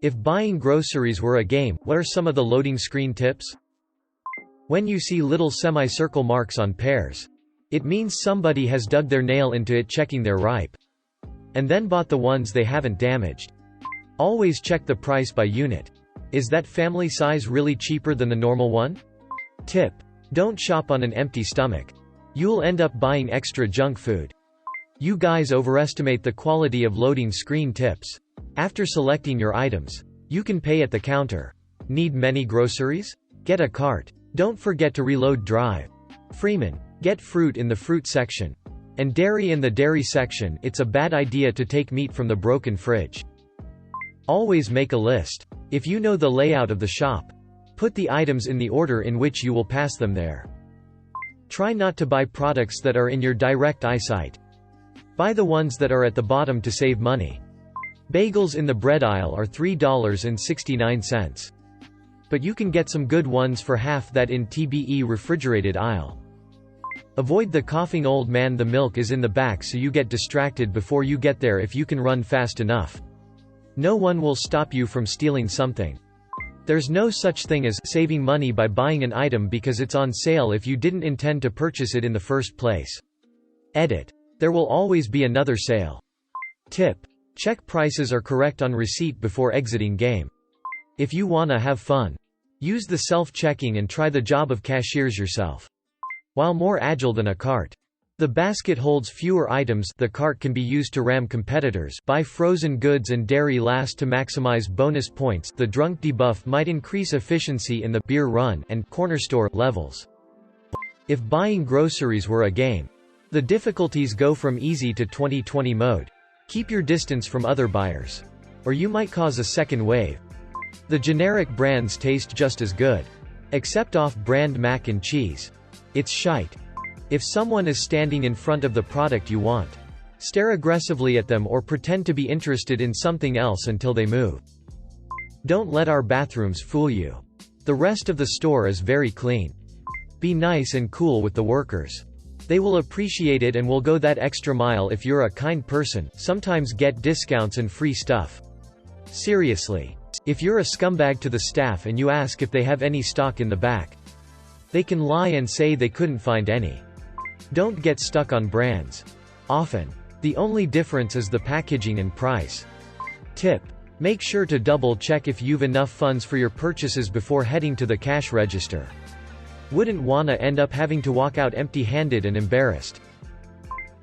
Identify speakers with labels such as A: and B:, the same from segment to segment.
A: If buying groceries were a game, what are some of the loading screen tips? When you see little semicircle marks on pears, it means somebody has dug their nail into it checking they're ripe. And then bought the ones they haven't damaged. Always check the price by unit. Is that family size really cheaper than the normal one? Tip: don't shop on an empty stomach. You'll end up buying extra junk food. You guys overestimate the quality of loading screen tips. After selecting your items, you can pay at the counter. Need many groceries? Get a cart. Don't forget to reload drive. Freeman: get fruit in the fruit section. And dairy in the dairy section. It's a bad idea to take meat from the broken fridge. Always make a list. If you know the layout of the shop, put the items in the order in which you will pass them there. Try not to buy products that are in your direct eyesight. Buy the ones that are at the bottom to save money. Bagels in the bread aisle are $3.69. But you can get some good ones for half that in TBE refrigerated aisle. Avoid the coughing old man. The milk is in the back, so you get distracted before you get there if you can run fast enough. No one will stop you from stealing something. There's no such thing as saving money by buying an item because it's on sale if you didn't intend to purchase it in the first place. Edit: there will always be another sale. Tip: check prices are correct on receipt before exiting game. If you wanna have fun, use the self-checking and try the job of cashiers yourself. While more agile than a cart, the basket holds fewer items. The cart can be used to ram competitors. Buy frozen goods and dairy last to maximize bonus points. The drunk debuff might increase efficiency in the beer run and corner store levels. If buying groceries were a game, the difficulties go from easy to 20/20 mode. Keep your distance from other buyers, or you might cause a second wave. The generic brands taste just as good. Except off-brand mac and cheese. It's shite. If someone is standing in front of the product you want, stare aggressively at them or pretend to be interested in something else until they move. Don't let our bathrooms fool you. The rest of the store is very clean. Be nice and cool with the workers. They will appreciate it and will go that extra mile if you're a kind person. Sometimes get discounts and free stuff. Seriously. If you're a scumbag to the staff and you ask if they have any stock in the back, they can lie and say they couldn't find any. Don't get stuck on brands. Often, the only difference is the packaging and price. Tip: make sure to double-check if you've enough funds for your purchases before heading to the cash register. Wouldn't wanna end up having to walk out empty-handed and embarrassed.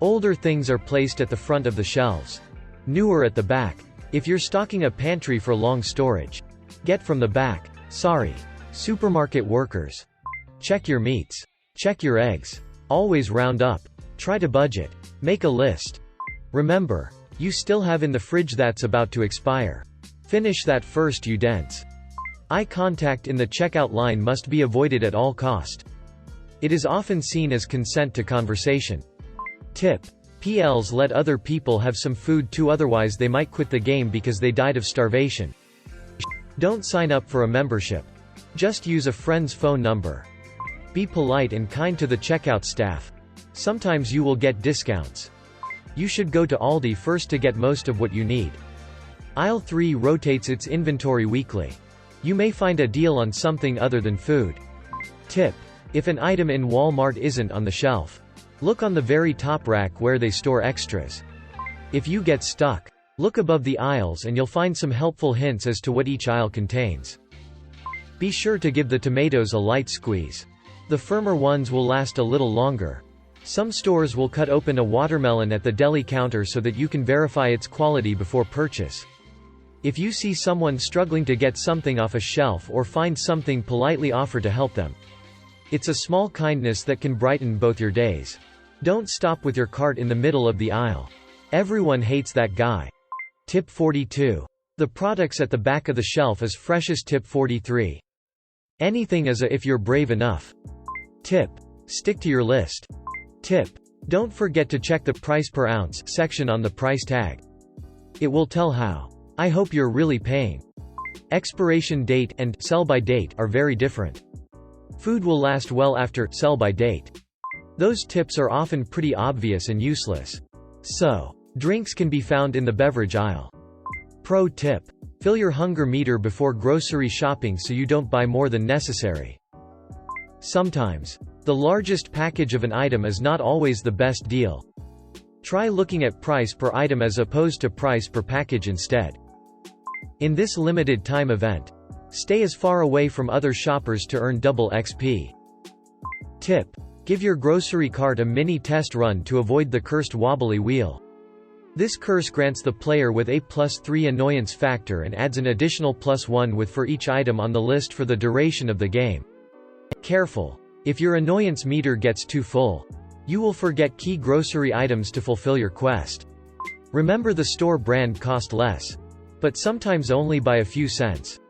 A: Older things are placed at the front of the shelves. Newer at the back. If you're stocking a pantry for long storage, get from the back. Sorry. Supermarket workers. Check your meats. Check your eggs. Always round up. Try to budget. Make a list. Remember, you still have in the fridge that's about to expire. Finish that first, you dents. Eye contact in the checkout line must be avoided at all cost. It is often seen as consent to conversation. Tip: PLs let other people have some food too, otherwise they might quit the game because they died of starvation. Don't sign up for a membership. Just use a friend's phone number. Be polite and kind to the checkout staff. Sometimes you will get discounts. You should go to Aldi first to get most of what you need. Aisle 3 rotates its inventory weekly. You may find a deal on something other than food. Tip: if an item in Walmart isn't on the shelf, look on the very top rack where they store extras. If you get stuck, look above the aisles and you'll find some helpful hints as to what each aisle contains. Be sure to give the tomatoes a light squeeze. The firmer ones will last a little longer. Some stores will cut open a watermelon at the deli counter so that you can verify its quality before purchase. If you see someone struggling to get something off a shelf or find something, politely offer to help them. It's a small kindness that can brighten both your days. Don't stop with your cart in the middle of the aisle. Everyone hates that guy. Tip 42. The products at the back of the shelf is freshest. Tip 43. Anything is a if you're brave enough. Tip: stick to your list. Tip: don't forget to check the price per ounce section on the price tag. It will tell how. I hope you're really paying. Expiration date and sell by date are very different. Food will last well after sell by date. Those tips are often pretty obvious and useless. So, drinks can be found in the beverage aisle. Pro tip: Fill your hunger meter before grocery shopping so you don't buy more than necessary. Sometimes, the largest package of an item is not always the best deal. Try looking at price per item as opposed to price per package instead. In this limited time event, stay as far away from other shoppers to earn double XP. Tip: give your grocery cart a mini test run to avoid the cursed wobbly wheel. This curse grants the player with a +3 annoyance factor and adds an additional +1 with for each item on the list for the duration of the game. Careful! If your annoyance meter gets too full, you will forget key grocery items to fulfill your quest. Remember, the store brand cost less, but sometimes only by a few cents.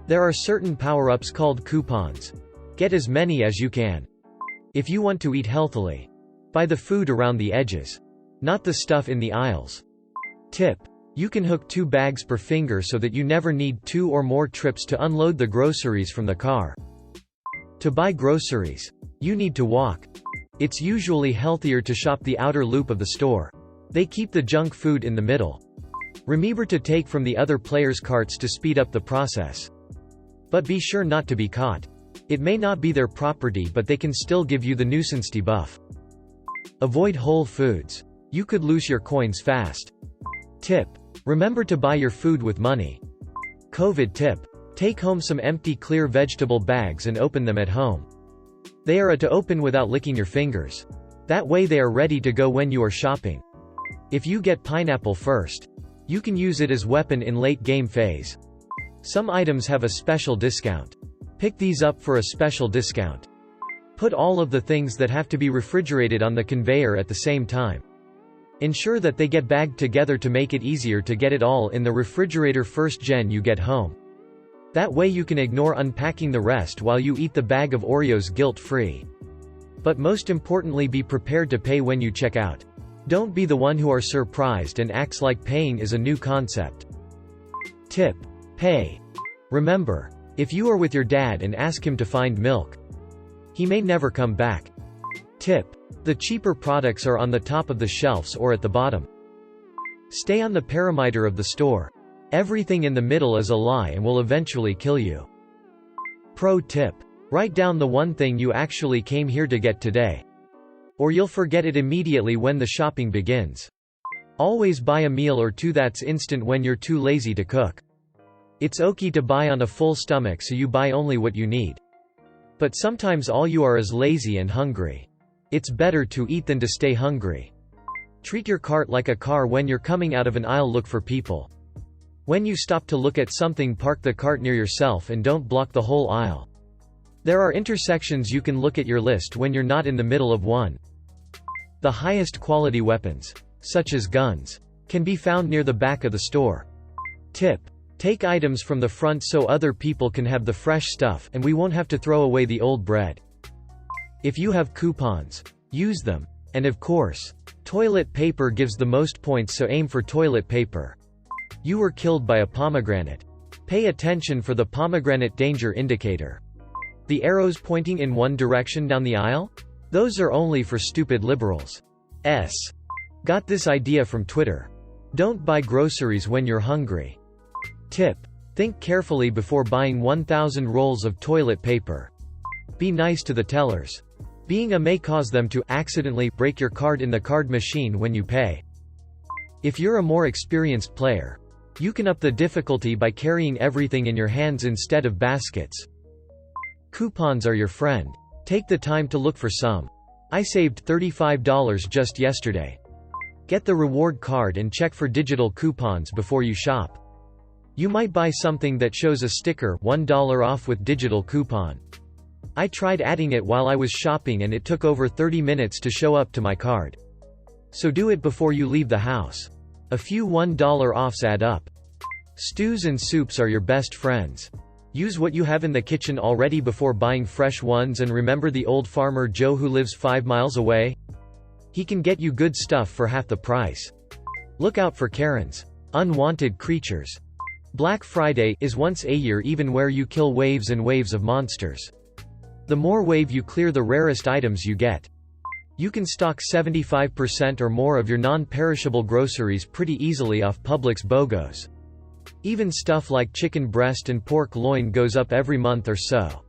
A: There are certain power-ups called coupons. Get as many as you can. If you want to eat healthily, buy the food around the edges, not the stuff in the aisles. Tip: you can hook 2 bags per finger so that you never need 2 or more trips to unload the groceries from the car. To buy groceries, you need to walk. It's usually healthier to shop the outer loop of the store. They keep the junk food in the middle. Remember to take from the other players' carts to speed up the process. But be sure not to be caught. It may not be their property, but they can still give you the nuisance debuff. Avoid Whole Foods. You could lose your coins fast. Tip: remember to buy your food with money. COVID tip: take home some empty clear vegetable bags and open them at home. They are to open without licking your fingers. That way they are ready to go when you are shopping. If you get pineapple first, you can use it as weapon in late game phase. Some items have a special discount. Pick these up for a special discount. Put all of the things that have to be refrigerated on the conveyor at the same time. Ensure that they get bagged together to make it easier to get it all in the refrigerator first gen you get home. That way you can ignore unpacking the rest while you eat the bag of Oreos guilt-free. But most importantly, be prepared to pay when you check out. Don't be the one who are surprised and acts like paying is a new concept. Tip: pay. Remember, if you are with your dad and ask him to find milk, he may never come back. Tip: the cheaper products are on the top of the shelves or at the bottom. Stay on the perimeter of the store. Everything in the middle is a lie and will eventually kill you. Pro tip: write down the one thing you actually came here to get today. Or you'll forget it immediately when the shopping begins. Always buy a meal or two that's instant when you're too lazy to cook. It's okay to buy on a full stomach, so you buy only what you need. But sometimes all you are is lazy and hungry. It's better to eat than to stay hungry. Treat your cart like a car. When you're coming out of an aisle, look for people. When you stop to look at something, park the cart near yourself and don't block the whole aisle. There are intersections you can look at your list when you're not in the middle of one. The highest quality weapons, such as guns, can be found near the back of the store. Tip: take items from the front so other people can have the fresh stuff and we won't have to throw away the old bread. If you have coupons, use them. And of course, toilet paper gives the most points, so aim for toilet paper. You were killed by a pomegranate. Pay attention for the pomegranate danger indicator. The arrows pointing in one direction down the aisle? Those are only for stupid liberals. Got this idea from Twitter. Don't buy groceries when you're hungry. Tip: think carefully before buying 1,000 rolls of toilet paper. Be nice to the tellers. Being a may cause them to accidentally break your card in the card machine when you pay. If you're a more experienced player, you can up the difficulty by carrying everything in your hands instead of baskets. Coupons are your friend. Take the time to look for some. I saved $35 just yesterday. Get the reward card and check for digital coupons before you shop. You might buy something that shows a sticker $1 off with digital coupon. I tried adding it while I was shopping and it took over 30 minutes to show up to my card. So do it before you leave the house. A few $1 offs add up. Stews and soups are your best friends. Use what you have in the kitchen already before buying fresh ones, and remember the old farmer Joe who lives 5 miles away? He can get you good stuff for half the price. Look out for Karens. Unwanted creatures. Black Friday is once a year, even where you kill waves and waves of monsters. The more wave you clear, the rarest items you get. You can stock 75% or more of your non-perishable groceries pretty easily off Publix BOGOs. Even stuff like chicken breast and pork loin goes up every month or so.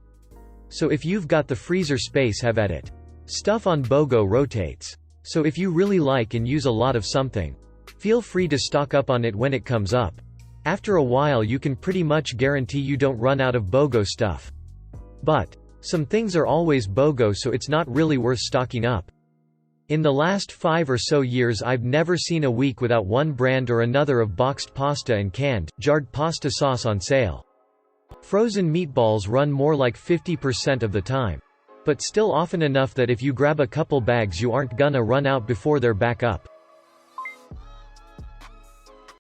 A: So if you've got the freezer space, have at it. Stuff on BOGO rotates. So if you really like and use a lot of something, feel free to stock up on it when it comes up. After a while you can pretty much guarantee you don't run out of BOGO stuff. But some things are always BOGO, so it's not really worth stocking up. In the last 5 or so years I've never seen a week without one brand or another of boxed pasta and canned, jarred pasta sauce on sale. Frozen meatballs run more like 50% of the time. But still often enough that if you grab a couple bags you aren't gonna run out before they're back up.